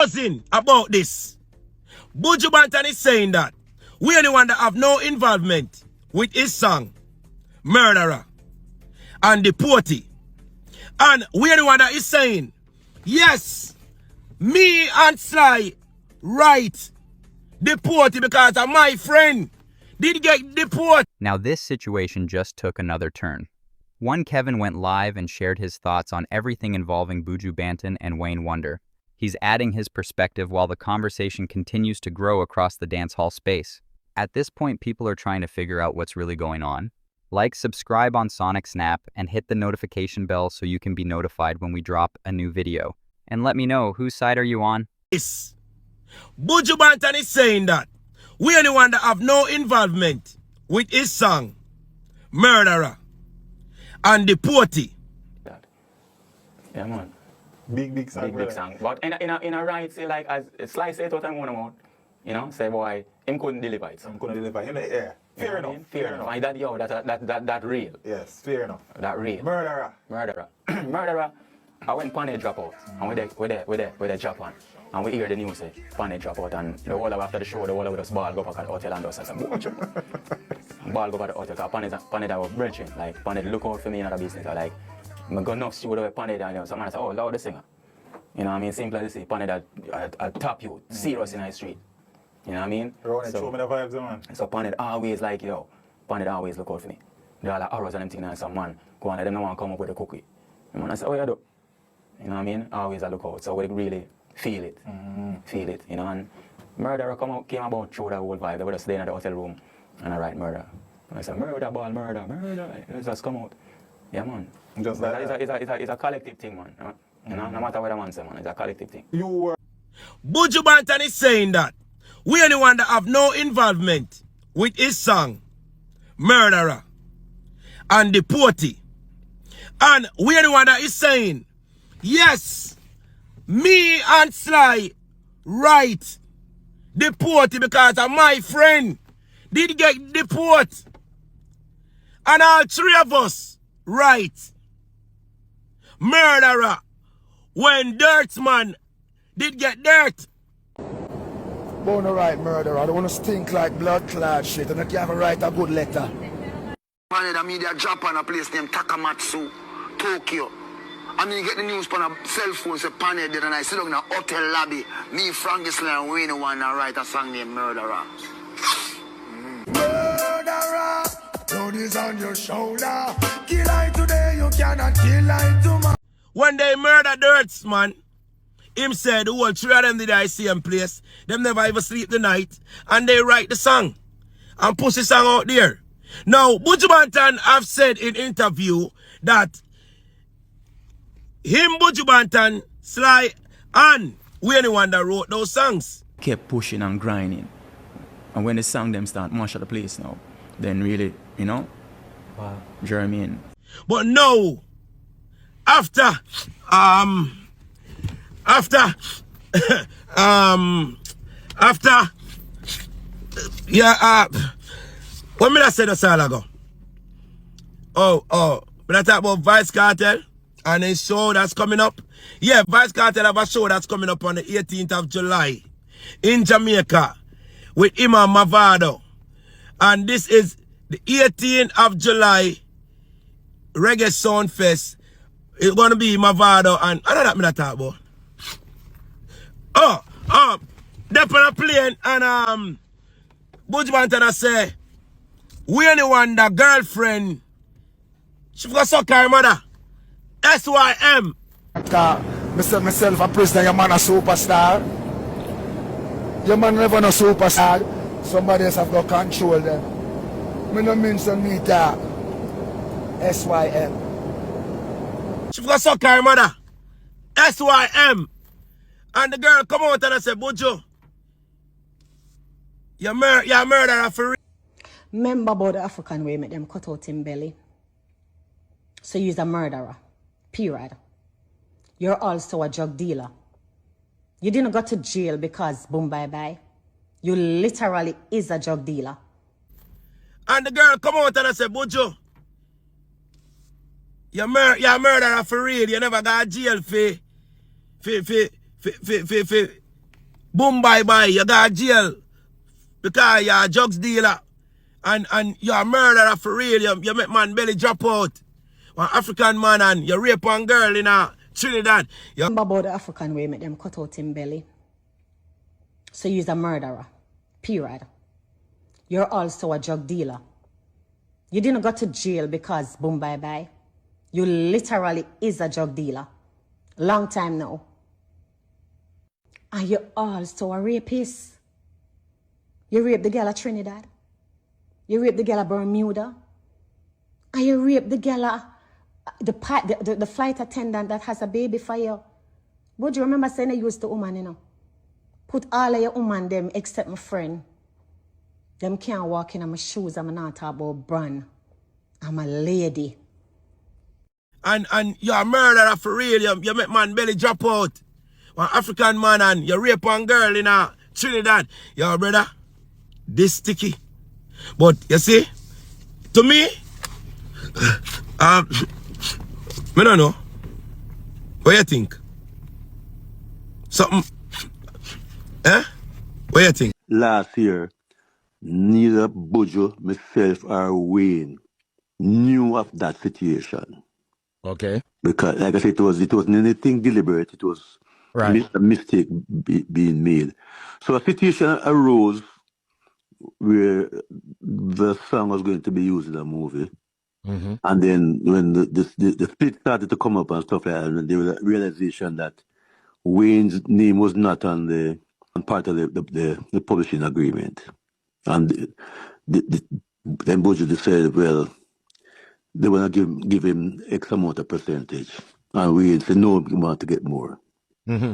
buzzing about this. Buju Banton is saying that we are the one that have no involvement with his song, Murderer, and the Porty. And we are the one that is saying, yes, me and Sly write the Porty because of my friend did get deported. Now this situation just took another turn. One Kevin went live and shared his thoughts on everything involving Buju Banton and Wayne Wonder. He's adding his perspective while the conversation continues to grow across the dancehall space. At this point, people are trying to figure out what's really going on. Like, subscribe on Sonic Snap, and hit the notification bell so you can be notified when we drop a new video. And let me know, whose side are you on? Buju Banton is saying that we are the one that have no involvement with his song, Murderer, and the Porty. Yeah, man. Big song. Big song. But in a right, say like as Slice said what I'm going about, you know, say boy, him couldn't deliver it. Him couldn't deliver in the air. Fair enough. Fair enough. And that real. Yes, fair enough. That real. Murderer. Murderer. I went Pane drop out. And we there drop on. And we hear the news say Pane drop out, and the whole of after the show, the whole of us ball go back at the hotel and us. I said, ball go back at the hotel, because Pane that was bridging. Like Pane look out for me in other business. I like I'm going to see what Pane down there. Someone say, oh, Lord the singer. You know what I mean? Simple as they say, Pane that I top you, serious in the street. You know what I mean? Ronnie, show me the vibes, man. So Pane always like, yo, Pane always look out for me. There are like arrows and them things, and some man go on, them no want to come up with a cookie. And man, I say, oh, yeah, do. You know what I mean? Always I look out, so we really feel it. Feel it, you know. And Murderer came about through that whole vibe. They were just staying in the hotel room, and I write Murder. And I said, murder, ball, murder. It just come out. Yeah, man. Just like it's a collective thing, man. You know, no matter what the man say, man, it's a collective thing. You were. Buju Banton is saying that we are the one that have no involvement with his song, Murderer, and the Porty. And we are the one that is saying, yes, me and Sly write the Porty because of my friend did get deported. And all three of us write Murderer when Dirtsman did get dirt. Born a right murderer. I don't want to stink like blood clot shit, and I can't write a good letter. Man, the media Japan, a place named Takamatsu, Tokyo. I mean, get the news on a cell phone, say Pane did, and I sit down in a hotel lobby. Me, Frank Gisler, and Wayne one, and write a song named Murderer. Murderer, blood is on your shoulder. Kill I today, you cannot kill I tomorrow. When they murder Dirtsman, him said the whole three of them did I see him place. Them never even sleep the night. And they write the song and push the song out there. Now, Buju Banton have said in interview that him, Buju Banton, Sly, and Wayne Wonder wrote those songs. Kept pushing and grinding. And when the song them start mash at the place now, then really, you know, wow. Jeremy. But no, after what did I say this all ago? But I talk about Vice Cartel and a show that's coming up. Yeah, Vice Cartel have a show that's coming up on the 18th of July in Jamaica with Imam Mavado. And this is the 18th of July Reggae Sound Fest. It's going to be Mavado and I know that I talk about. They're on a plane and Buju Banton say, we are the one that girlfriend, she forgot suck her mother. SYM. Myself a prisoner, your man a superstar. Your man never no superstar. Somebody else have got control them. Me no mention me talk. SYM. She forgot suck her mother. SYM. And the girl come out and I say, Buju, you're a murderer for real. Remember about the African way, make them cut out him belly. So you're a murderer. Period. You're also a drug dealer. You didn't go to jail because boom bye bye. You literally is a drug dealer. And the girl come out and I say, Buju, you're a murderer for real. You never got jail for Boom, bye bye. You got jail because you're a drugs dealer. And you're a murderer for real. You make man belly drop out. One African man and you rape one girl in Trinidad. You Remember about the African way, make them cut out him belly. So you're a murderer. Period. You're also a drug dealer. You didn't go to jail because boom bye bye. You literally is a drug dealer. Long time now. And you're also a rapist. You raped the girl at Trinidad. You raped the girl at Bermuda. And you raped the girl at the flight attendant that has a baby for you. But you remember saying I used the woman, you know? Put all of your woman them except my friend. Them can't walk in my shoes. I'm not talking about brand. I'm a lady. And you're a murderer for real. You make man belly drop out. One African man and you rape one girl in Trinidad. Yo, brother, this sticky. But you see, to me, I don't know. What you think? Something? Eh? What you think? Last year, neither Buju, myself, or Wayne knew of that situation. Okay. Because, like I said, it wasn't anything deliberate. It was Right. a mistake being made. So a situation arose where the song was going to be used in a movie. Mm-hmm. And then when the split started to come up and stuff like that, and there was a realization that Wayne's name was not on part of the publishing agreement. And then Buju decided, well, they want to give him X amount of percentage. And Wayne said, no, we want to get more. Mm-hmm.